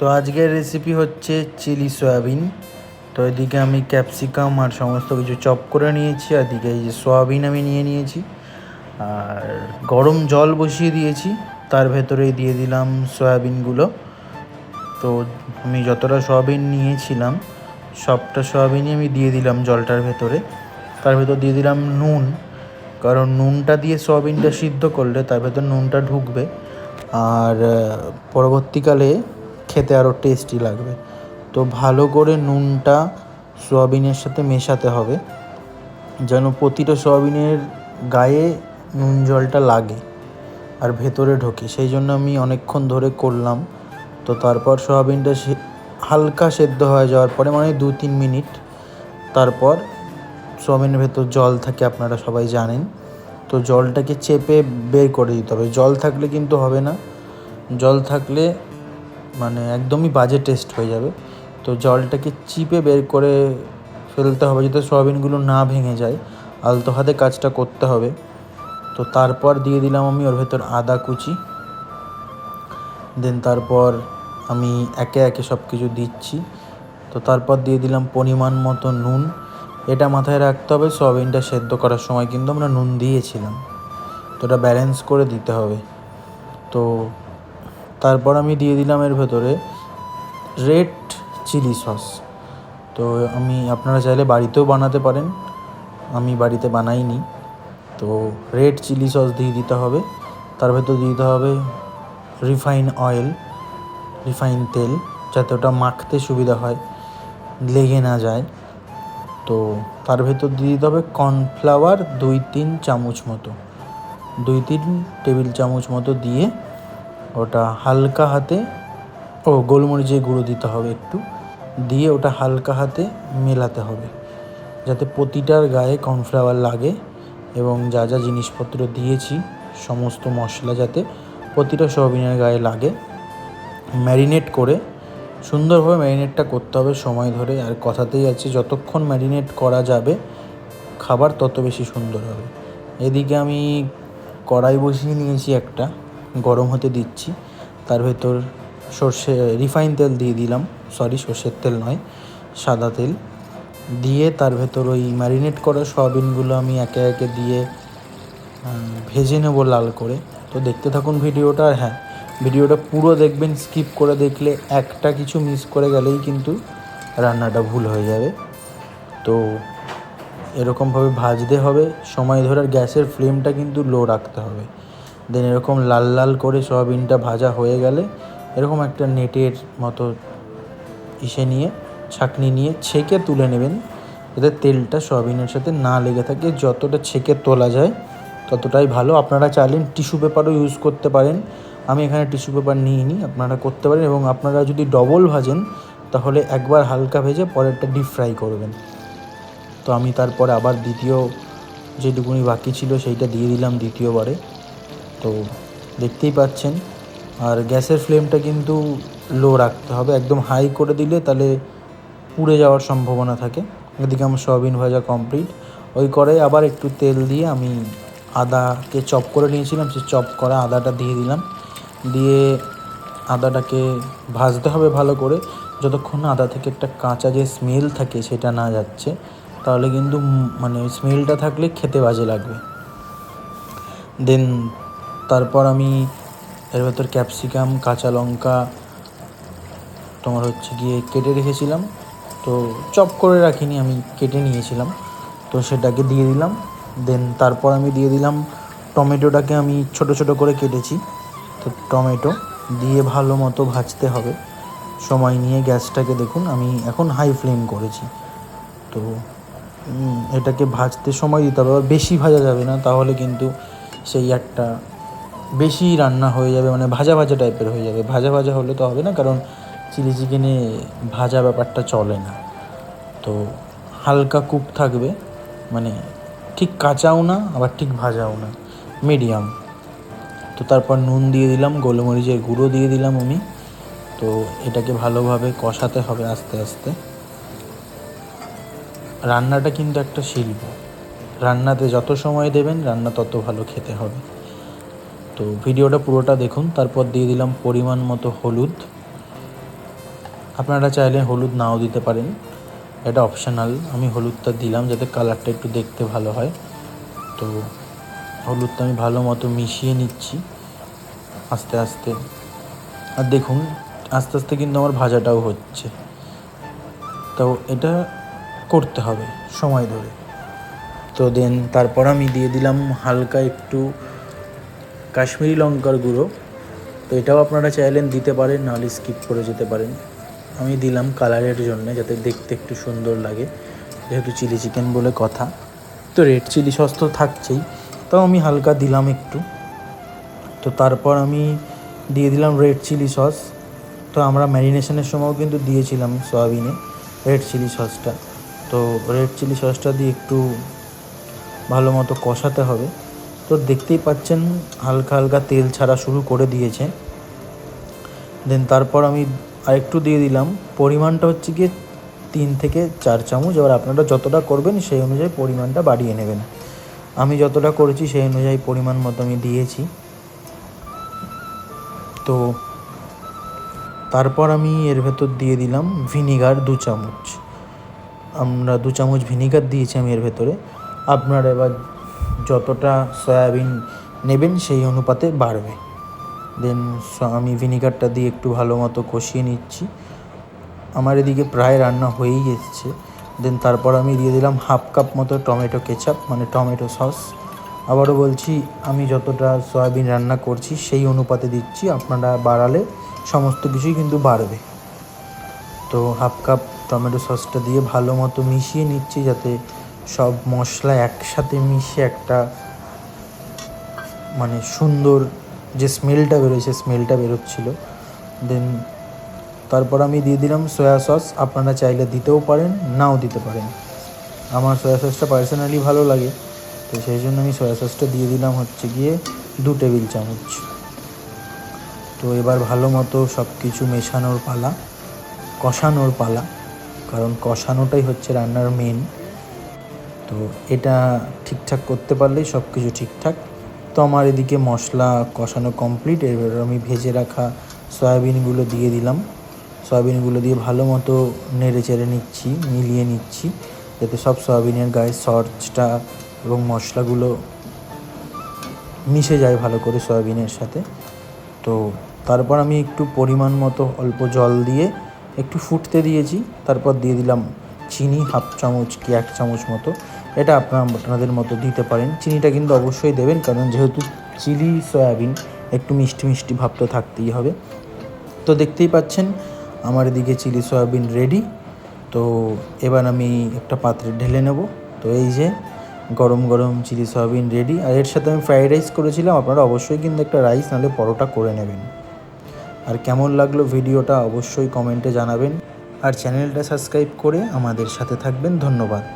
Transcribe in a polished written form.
তো আজকের রেসিপি হচ্ছে চিলি সয়াবিন। তো এদিকে আমি ক্যাপসিকাম আর সমস্ত কিছু চপ করে নিয়েছি, আর এদিকে এই যে সয়াবিন আমি নিয়ে নিয়েছি, আর গরম জল বসিয়ে দিয়েছি, তার ভেতরেই দিয়ে দিলাম সয়াবিনগুলো। তো আমি যতটা সয়াবিন নিয়েছিলাম সবটা সয়াবিনই আমি দিয়ে দিলাম জলটার ভেতরে। তার ভেতর দিয়ে দিলাম নুন, কারণ নুনটা দিয়ে সয়াবিনটা সিদ্ধ করলে তার ভেতর নুনটা ঢুকবে, আর পরবর্তীকালে খেতে আরও টেস্টি লাগবে। তো ভালো করে নুনটা সয়াবিনের সাথে মেশাতে হবে, যেন প্রতিটা সয়াবিনের গায়ে নুন জলটা লাগে আর ভেতরে ঢোকে। সেই জন্য আমি অনেকক্ষণ ধরে করলাম। তো তারপর সয়াবিনটা হালকা সেদ্ধ হয়ে যাওয়ার পরে, মানে 2-3 মিনিট, তারপর সয়াবিনের ভেতর জল থাকে, আপনারা সবাই জানেন। তো জলটাকে চেপে বের করে দিতে হবে। জল থাকলে কিন্তু হবে না, জল থাকলে মানে একদমই বাজে টেস্ট হয়ে যাবে। তো জলটাকে চিপে বের করে ফেলতে হবে, যাতে সয়াবিনগুলো না ভেঙে যায়। আলতো হাতে কাজটা করতে হবে। তো তারপর দিয়ে দিলাম আমি ওর ভেতর আদা কুচি। দেন তারপর আমি একে একে সব কিছু দিচ্ছি। তো তারপর দিয়ে দিলাম পরিমাণ মতো নুন। এটা মাথায় রাখতে হবে, সয়াবিনটা সেদ্ধ করার সময় কিন্তু আমরা নুন দিয়েছিলাম, তো এটা ব্যালেন্স করে দিতে হবে। তো তারপর আমি দিয়ে দিলাম এর ভেতরে রেড চিলি সস। তো আপনারা চাইলে বাড়িতেও বানাতে পারেন, আমি বাড়িতে বানাইনি। তো রেড চিলি সস দিয়ে দিতে হবে। তার ভেতর দিয়ে দিতে হবে রিফাইন তেল, যাতে ওটা মাখতে সুবিধা হয়, লেগে না যায়। তো তার ভেতর দিয়ে দিতে হবে কর্নফ্লাওয়ার 2-3 চামচ মতো, 2-3 টেবিল চামচ মতো দিয়ে ওটা হালকা হাতে, গোলমরিচের গুঁড়ো দিতে হবে একটু, দিয়ে ওটা হালকা হাতে মেলাতে হবে, যাতে প্রতিটার গায়ে কর্নফ্লাওয়ার লাগে, এবং যা যা জিনিসপত্র দিয়েছি সমস্ত মশলা যাতে প্রতিটা সয়াবিনের গায়ে লাগে। ম্যারিনেট করে সুন্দরভাবে ম্যারিনেটটা করতে হবে সময় ধরে। আর কথাতেই আছে, যতক্ষণ ম্যারিনেট করা যাবে খাবার তত বেশি সুন্দর হবে। এদিকে আমি কড়াই বসিয়ে নিয়েছি একটা, গরম হতে দিচ্ছি। তার ভেতর রিফাইন তেল দিয়ে দিলাম, সর্ষের তেল নয়, সাদা তেল দিয়ে তার ভেতর ওই ম্যারিনেট করা সয়াবিনগুলো আমি একে একে দিয়ে ভেজে নেব লাল করে। তো দেখতে থাকুন ভিডিওটা। আর হ্যাঁ, ভিডিওটা পুরো দেখবেন, স্কিপ করে দেখলে একটা কিছু মিস করে গেলেই কিন্তু রান্নাটা ভুল হয়ে যাবে। তো এরকমভাবে ভাজতে হবে সময় ধরে, আর গ্যাসের ফ্লেমটা কিন্তু লো রাখতে হবে। দেন এরকম লাল লাল করে সয়াবিনটা ভাজা হয়ে গেলে এরকম একটা নেটের মতো নিয়ে ছাঁকনি নিয়ে ছেঁকে তুলে নেবেন, যাতে তেলটা সয়াবিনের সাথে না লেগে থাকে। যতটা ছেঁকে তোলা যায় ততটাই ভালো। আপনারা চাইলেন টিস্যু পেপারও ইউজ করতে পারেন, আমি এখানে টিস্যু পেপার নিইনি, আপনারা করতে পারেন। এবং আপনারা যদি ডবল ভাজেন তাহলে একবার হালকা ভেজে পরেরটা ডিপ ফ্রাই করবেন। তো আমি তারপরে আবার দ্বিতীয় যেটুকুনি বাকি ছিল সেইটা দিয়ে দিলাম দ্বিতীয়বারে। তো দেখতেই পাচ্ছেন। আর গ্যাসের ফ্লেমটা কিন্তু লো রাখতে হবে, একদম হাই করে দিলে তাহলে পুড়ে যাওয়ার সম্ভাবনা থাকে। এদিকে আমার সয়াবিন ভাজা কমপ্লিট। ওই কড়াই আবার একটু তেল দিয়ে আমি আদাকে চপ করে নিয়েছিলাম, সেই চপ করা আদাটা দিয়ে দিলাম। দিয়ে আদাটাকে ভাজতে হবে ভালো করে, যতক্ষণ না আদা থেকে একটা কাঁচা যে স্মেল থাকে সেটা না যাচ্ছে, তাহলে কিন্তু মানে স্মেলটা থাকলে খেতে বাজে লাগবে। দেন তারপর আমি এর ভেতর ক্যাপসিকাম, কাঁচা লঙ্কা গিয়ে কেটে রেখেছিলাম, তো চপ করে রাখিনি, আমি কেটে নিয়েছিলাম, তো সেটাকে দিয়ে দিলাম। দেন তারপর আমি দিয়ে দিলাম টমেটোটাকে, আমি ছোট ছোট করে কেটেছি। তো টমেটো দিয়ে ভালো মতো ভাজতে হবে সময় নিয়ে। গ্যাসটাকে দেখুন, আমি এখন হাই ফ্লেম করেছি। তো এটাকে ভাজতে সময় দিতে হবে, বেশি ভাজা যাবে না, তাহলে কিন্তু সেই একটা বেশি রান্না হয়ে যাবে, মানে ভাজা ভাজা টাইপের হয়ে যাবে। ভাজা ভাজা হলে তো হবে না, কারণ চিলি চিকেনে ভাজা ব্যাপারটা চলে না। তো হালকা কুক থাকবে, মানে ঠিক কাঁচাও না আবার ঠিক ভাজাও না, মিডিয়াম। তো তারপর নুন দিয়ে দিলাম, গোলমরিচের গুঁড়ো দিয়ে দিলাম আমি। তো এটাকে ভালোভাবে কষাতে হবে আস্তে আস্তে। রান্নাটা কিন্তু একটা শিল্প, রান্নাতে যত সময় দেবেন রান্না তত ভালো খেতে হবে। তো ভিডিওটা পুরোটা দেখুন। তারপর দিয়ে দিলাম পরিমাণ মতো হলুদ, আপনারা চাইলে হলুদ নাও দিতে পারেন, এটা অপশনাল। আমি হলুদটা দিলাম যাতে কালারটা একটু দেখতে ভালো হয়। তো হলুদটা আমি ভালো মতো মিশিয়ে নিচ্ছি আস্তে আস্তে। আর দেখুন আস্তে আস্তে কিন্তু আমার ভাজাটাও হচ্ছে। তো এটা করতে হবে সময় ধরে। তো দেন তারপর আমি দিয়ে দিলাম হালকা একটু কাশ্মীরি লঙ্কার গুঁড়ো। তো এটাও আপনারা চাইলেন দিতে পারেন, নাহলে স্কিপ করে যেতে পারেন। আমি দিলাম কালারের জন্য, যাতে দেখতে একটু সুন্দর লাগে, যেহেতু চিলি চিকেন বলে কথা। তো রেড চিলি সস তো থাকছেই, তাও আমি হালকা দিলাম একটু। তো তারপর আমি দিয়ে দিলাম রেড চিলি সস। তো আমরা ম্যারিনেশনের সময়ও কিন্তু দিয়েছিলাম সয়াবিনে রেড চিলি সসটা। তো রেড চিলি সসটা দিয়ে একটু ভালো মতো কষাতে হবে। তো দেখতেই পাচ্ছেন হালকা হালকা তেল ছাড়া শুরু করে দিয়েছে। দেন তারপর আমি আরেকটু দিয়ে দিলাম, পরিমাণটা হচ্ছে গিয়ে 3 থেকে 4 চামচ। এবার আপনারা যতটা করবেন সেই অনুযায়ী পরিমাণটা বাড়িয়ে নেবেন। আমি যতটা করেছি সেই অনুযায়ী পরিমাণ মতো আমি দিয়েছি। তো তারপর আমি এর ভেতর দিয়ে দিলাম ভিনিগার 2 চামচ। আমরা 2 চামচ ভিনিগার দিয়েছি আমি এর ভেতরে। আপনারা এবার যতটা সয়াবিন নেবেন সেই অনুপাতে বাড়বে। দেন আমি ভিনিগারটা দিয়ে একটু ভালো মতো কষিয়ে নিচ্ছি। আমার এদিকে প্রায় রান্না হয়েই এসেছে। দেন তারপর আমি দিয়ে দিলাম 1/2 কাপ মতো টমেটো কেচাপ, মানে টমেটো সস। আবারও বলছি, আমি যতটা সয়াবিন রান্না করছি সেই অনুপাতে দিচ্ছি, আপনারা বাড়ালে সমস্ত কিছুই কিন্তু বাড়বে। তো 1/2 কাপ টমেটো সসটা দিয়ে ভালো মতো মিশিয়ে নিচ্ছি, যাতে সব মশলা একসাথে মিশে একটা মানে সুন্দর যে স্মেলটা বেরোয় স্মেলটা বেরোচ্ছিলো। দেন তারপর আমি দিয়ে দিলাম সয়া সস। আপনারা চাইলে দিতেও পারেন, নাও দিতে পারেন। আমার সয়া সসটা পার্সোনালি ভালো লাগে, তো সেই জন্য আমি সয়া সসটা দিয়ে দিলাম হচ্ছে গিয়ে 2 টেবিল চামচ। তো এবার ভালো মতো সব কিছু মেশানোর পালা, কষানোর পালা, কারণ কষানোটাই হচ্ছে রান্নার মেন। তো এটা ঠিকঠাক করতে পারলেই সব কিছু ঠিকঠাক। তো আমার এদিকে মশলা কষানো কমপ্লিট। এবার আমি ভেজে রাখা সয়াবিনগুলো দিয়ে দিলাম। সয়াবিনগুলো দিয়ে ভালো মতো নেড়ে চেড়ে নিচ্ছি, মিলিয়ে নিচ্ছি, যাতে সব সয়াবিনের গায়ে সসটা এবং মশলাগুলো মিশে যায় ভালো করে সয়াবিনের সাথে। তো তারপর আমি একটু পরিমাণ মতো অল্প জল দিয়ে একটু ফুটতে দিয়েছি। তারপর দিয়ে দিলাম চিনি 1/2 চামচ কি 1 চামচ মতো। এটা আপনাদের মতো দিতে পারেন। চিনিটা কিন্তু অবশ্যই দেবেন, কারণ যেহেতু চিলি সয়াবিন একটু মিষ্টি মিষ্টি ভাব তো থাকতেই হবে। তো দেখতেই পাচ্ছেন আমার এদিকে চিলি সয়াবিন রেডি। তো এবার আমি একটা পাত্রে ঢেলে নেব। তো এই যে গরম গরম চিলি সয়াবিন রেডি। আর এর সাথে আমি ফ্রাইড রাইস করেছিলাম, আপনারা অবশ্যই কিন্তু একটা রাইস নাহলে পরোটা করে নেবেন। আর কেমন লাগলো ভিডিওটা অবশ্যই কমেন্টে জানাবেন। আর চ্যানেলটা সাবস্ক্রাইব করে আমাদের সাথে থাকবেন। ধন্যবাদ।